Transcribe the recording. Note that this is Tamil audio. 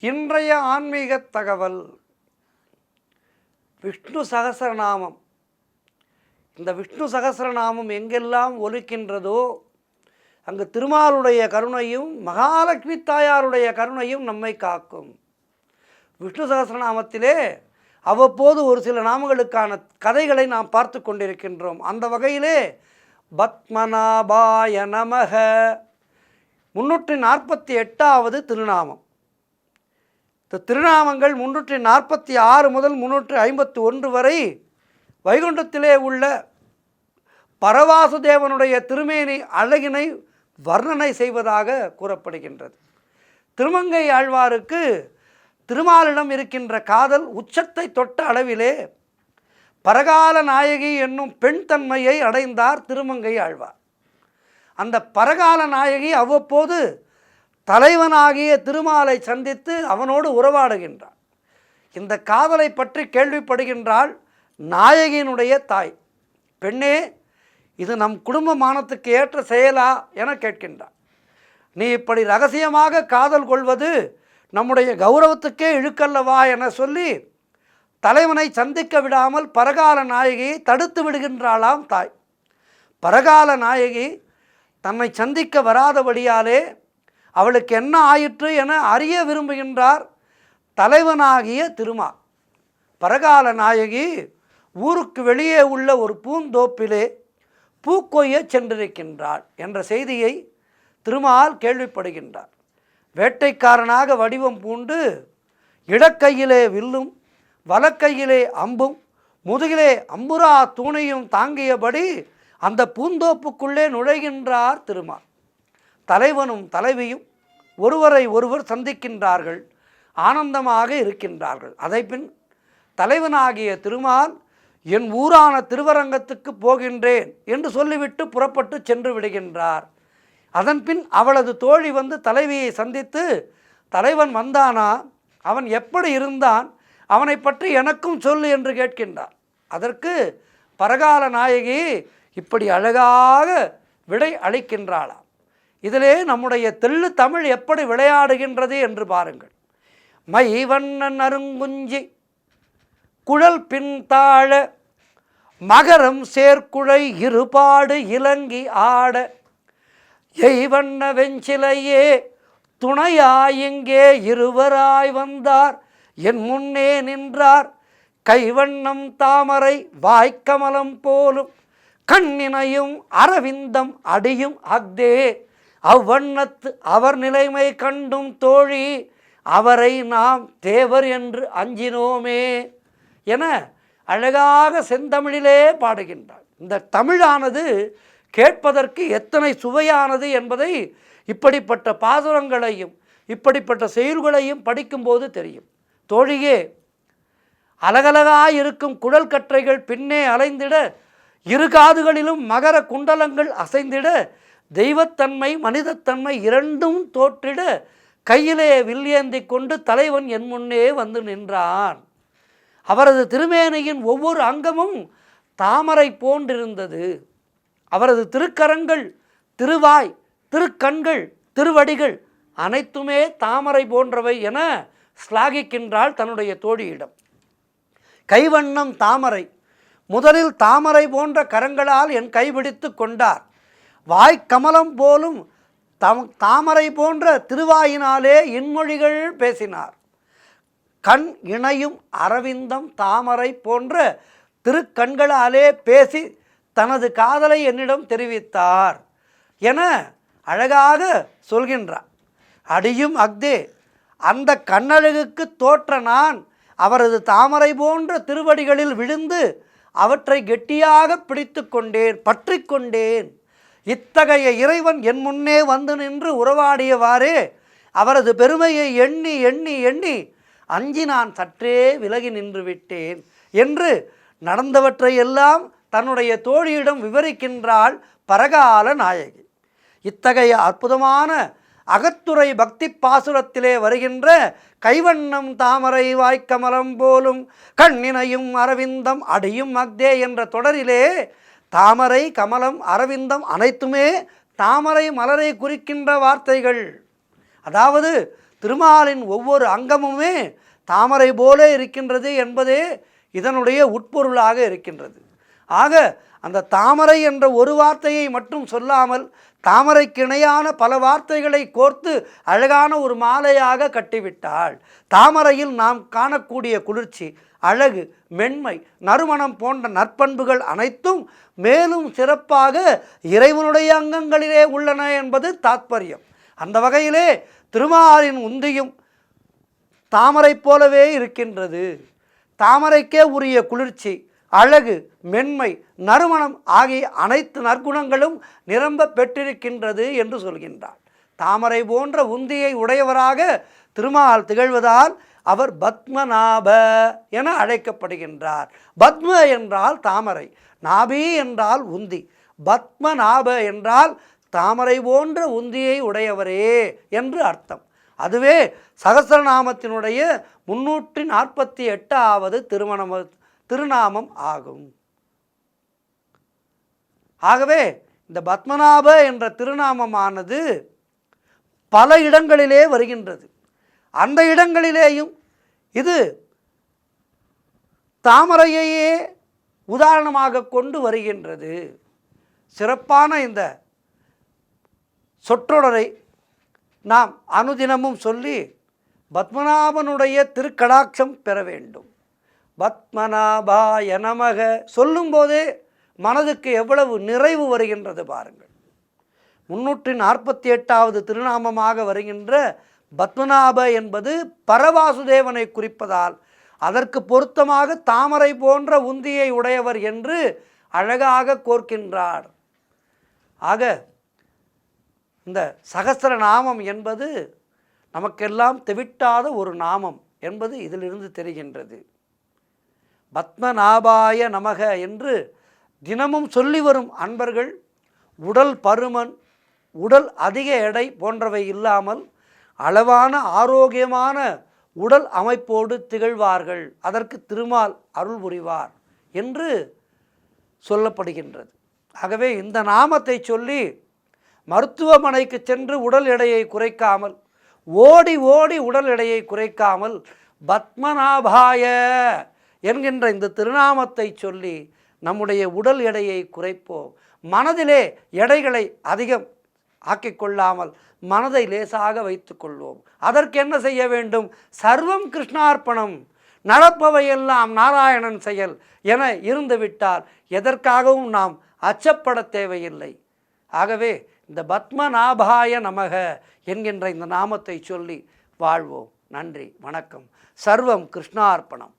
இன்றைய ஆன்மீக தகவல் விஷ்ணு சகஸ்ரநாமம். இந்த விஷ்ணு சகஸ்ரநாமம் எங்கெல்லாம் ஒலிக்கின்றதோ அங்கு திருமாலுடைய கருணையும் மகாலட்சுமி தாயாருடைய கருணையும் நம்மை காக்கும். விஷ்ணு சகஸ்ரநாமத்திலே அவ்வப்போது ஒரு சில நாமங்களுக்கான கதைகளை நாம் பார்த்து கொண்டிருக்கின்றோம். அந்த வகையிலே பத்மநாபாய நமக 348வது திருநாமம். இந்த திருநாமங்கள் 346 முதல் 351 வரை வைகுண்டத்திலே உள்ள பரவாசுதேவனுடைய திருமேனி அழகினை வர்ணனை செய்வதாக கூறப்படுகின்றது. திருமங்கை ஆழ்வாருக்கு திருமாலிடம் இருக்கின்ற காதல் உச்சத்தை தொட்ட அளவிலே பரகால நாயகி என்னும் பெண் தன்மையை அடைந்தார் திருமங்கை ஆழ்வார். அந்த பரகால நாயகி அவ்வப்போது தலைவனாகிய திருமாலை சந்தித்து அவனோடு உறவாடுகின்றாள். இந்த காதலை பற்றி கேள்விப்படுகின்றாள் நாயகியினுடைய தாய். பெண்ணே, இது நம் குடும்ப மானத்துக்கு ஏற்ற செயலா என கேட்கின்றாள். நீ இப்படி ரகசியமாக காதல் கொள்வது நம்முடைய கௌரவத்துக்கே இழுக்கல்லவா என சொல்லி தலைவனை சந்திக்க விடாமல் பரகால நாயகியை தடுத்து விடுகின்றாளாம் தாய். பரகால நாயகி தன்னை சந்திக்க வராதபடியாலே அவளுக்கு என்ன ஆயிற்று என அறிய விரும்புகின்றார் தலைவனாகிய திருமால். பரகால நாயகி ஊருக்கு வெளியே உள்ள ஒரு பூந்தோப்பிலே பூக்கொய்ய சென்றிருக்கின்றாள் என்ற செய்தியை திருமால் கேள்விப்படுகின்றார். வேட்டைக்காரனாக வடிவம் பூண்டு இடக்கையிலே வில்லும் வலக்கையிலே அம்பும் முதுகிலே அம்புரா தூணையும் தாங்கியபடி அந்த பூந்தோப்புக்குள்ளே நுழைகின்றார் திருமால். தலைவனும் தலைவியும் ஒருவரை ஒருவர் சந்திக்கின்றார்கள், ஆனந்தமாக இருக்கின்றார்கள். அதைப்பின் தலைவனாகிய திருமால் என் ஊரான திருவரங்கத்துக்கு போகின்றேன் என்று சொல்லிவிட்டு புறப்பட்டு சென்று விடுகின்றார். அதன்பின் அவளது தோழி வந்து தலைவியை சந்தித்து, தலைவன் வந்தானா, அவன் எப்படி இருந்தான், அவனை பற்றி எனக்கும் சொல்லு என்று கேட்கின்றார். அதற்கு பரகால நாயகி இப்படி அழகாக விடை அளிக்கின்றாளாம். இதிலே நம்முடைய தெள்ளு தமிழ் எப்படி விளையாடுகின்றது என்று பாருங்கள். மைவண்ணன் அருங்குஞ்சி குழல் பின்தாழ மகரம் சேர்க்குழை இருபாடு இலங்கி ஆட எய்வண்ண வெஞ்சிலையே துணையாயிங்கே இருவராய் வந்தார் என் முன்னே நின்றார் கைவண்ணம் தாமரை வாய்க்கமலம் போலும் கண்ணினையும் அரவிந்தம் அடியும் அக்தே அவ்வண்ணத்து அவர் நிலைமை கண்டும் தோழி அவரை நாம் தேவர் என்று அஞ்சினோமே என அழகாக செந்தமிழிலே பாடுகின்றார். இந்த தமிழானது கேட்பதற்கு எத்தனை சுவையானது என்பதை இப்படிப்பட்ட பாசுரங்களையும் இப்படிப்பட்ட செயல்களையும் படிக்கும்போது தெரியும். தோழியே, அலகலகாயிருக்கும் குழல் கற்றைகள் பின்னே அலைந்திட இரு காதுகளிலும் மகர குண்டலங்கள் அசைந்திட தெய்வத்தன்மை மனிதத்தன்மை இரண்டும் தோற்றிட கையிலே வில்லேந்தி கொண்டு தலைவன் என் முன்னே வந்து நின்றான். அவரது திருமேனியின் ஒவ்வொரு அங்கமும் தாமரை போன்றிருந்தது. அவரது திருக்கரங்கள், திருவாய், திருக்கண்கள், திருவடிகள் அனைத்துமே தாமரை போன்றவை என ஸ்லாகிக்கின்றாள் தன்னுடைய தோழியிடம். கைவண்ணம் தாமரை, முதலில் தாமரை போன்ற கரங்களால் என் கைபிடித்து கொண்டார். வாய்க்கமலம் போலும் தாமரை போன்ற திருவாயினாலே இன்மொழிகள் பேசினார். கண் இணையும் அரவிந்தம் தாமரை போன்ற திருக்கண்களாலே பேசி தனது காதலை என்னிடம் தெரிவித்தார் என அழகாக சொல்கின்றார். அடியும் அக்தே, அந்த கண்ணழகுக்கு தோற்ற நான் அவரது தாமரை போன்ற திருவடிகளில் விழுந்து அவற்றை கெட்டியாக பிடித்து கொண்டேன், பற்றி கொண்டேன். இத்தகைய இறைவன் என் முன்னே வந்து நின்று உறவாடியவாறே அவரது பெருமையை எண்ணி எண்ணி எண்ணி அஞ்சி நான் சற்றே விலகி நின்று விட்டேன் என்று நடந்தவற்றையெல்லாம் தன்னுடைய தோழியிடம் விவரிக்கின்றாள் பரகால நாயகி. இத்தகைய அற்புதமான அகத்துறை பக்தி பாசுரத்திலே வருகின்ற கைவண்ணம் தாமரை வாய்க்கமலம் போலும் கண்ணினையும் அரவிந்தம் அடியும் அக்தே என்ற தொடரிலே தாமரை, கமலம், அரவிந்தம் அனைத்துமே தாமரை மலரை குறிக்கின்ற வார்த்தைகள். அதாவது திருமாலின் ஒவ்வொரு அங்கமுமே தாமரை போல இருக்கின்றது என்பதே இதனுடைய உட்பொருளாக இருக்கின்றது. ஆக அந்த தாமரை என்ற ஒரு வார்த்தையை மட்டும் சொல்லாமல் தாமரைக்கு இணையான பல வார்த்தைகளை கோர்த்து அழகான ஒரு மாலையாக கட்டிவிட்டாள். தாமரையில் நாம் காணக்கூடிய குளிர்ச்சி, அழகு, மென்மை, நறுமணம் போன்ற நற்பண்புகள் அனைத்தும் மேலும் சிறப்பாக இறைவனுடைய அங்கங்களிலே உள்ளன என்பது தாத்பரியம். அந்த வகையிலே திருமாலின் உந்தியும் தாமரை போலவே இருக்கின்றது. தாமரைக்கே உரிய குளிர்ச்சி, அழகு, மென்மை, நறுமணம் ஆகிய அனைத்து நற்குணங்களும் நிரம்ப பெற்றிருக்கின்றது என்று சொல்கின்றார். தாமரை போன்ற உந்தியை உடையவராக திருமால் திகழ்வதால் அவர் பத்மநாப என அழைக்கப்படுகின்றார். பத்ம என்றால் தாமரை, நாபி என்றால் உந்தி, பத்மநாப என்றால் தாமரை போன்ற உந்தியை உடையவரே என்று அர்த்தம். அதுவே சகஸ்ரநாமத்தினுடைய 348வது திருநாமம் ஆகும். ஆகவே இந்த பத்மநாப என்ற திருநாமமானது பல இடங்களிலே வருகின்றது. அந்த இடங்களிலேயும் இது தாமரையையே உதாரணமாக கொண்டு வருகின்றது. சிறப்பான இந்த சொற்றொடரை நாம் அனுதினமும் சொல்லி பத்மநாபனுடைய திருக்கடாட்சம் பெற வேண்டும். பத்மநாபாய நமக சொல்லும்போதே மனதுக்கு எவ்வளவு நிறைவு வருகின்றது பாருங்கள். 348வது திருநாமமாக வருகின்ற பத்மநாப என்பது பரவாசுதேவனை குறிப்பதால் அதற்கு பொருத்தமாக தாமரை போன்ற உந்தியை உடையவர் என்று அழகாக கோர்க்கின்றார். ஆக இந்த சகஸ்ரநாமம் என்பது நமக்கெல்லாம் தெவிட்டாத ஒரு நாமம் என்பது இதிலிருந்து தெரிகின்றது. பத்மநாபாய நமக என்று தினமும் சொல்லி வரும் அன்பர்கள் உடல் பருமன், உடல் அதிக எடை போன்றவை இல்லாமல் அளவான ஆரோக்கியமான உடல் அமைப்போடு திகழ்வார்கள். அதற்கு திருமால் அருள் புரிவார் என்று சொல்லப்படுகின்றது. ஆகவே இந்த நாமத்தை சொல்லி மருத்துவமனைக்கு சென்று உடல் எடையை குறைக்காமல், ஓடி ஓடி உடல் எடையை குறைக்காமல் பத்மநாபாய என்கின்ற இந்த திருநாமத்தை சொல்லி நம்முடைய உடல் எடையை குறைப்போம். மனதிலே எடைகளை அதிகம் ஆக்கிக்கொள்ளாமல் மனதை லேசாக வைத்து கொள்வோம். அதற்கு என்ன செய்ய வேண்டும்? சர்வம் கிருஷ்ணார்ப்பணம், நடப்பவையெல்லாம் நாராயணன் செயல் என இருந்துவிட்டால் எதற்காகவும் நாம் அச்சப்பட தேவையில்லை. ஆகவே இந்த பத்மநாபாய நமக என்கின்ற இந்த நாமத்தை சொல்லி வாழ்வோம். நன்றி, வணக்கம். சர்வம் கிருஷ்ணார்ப்பணம்.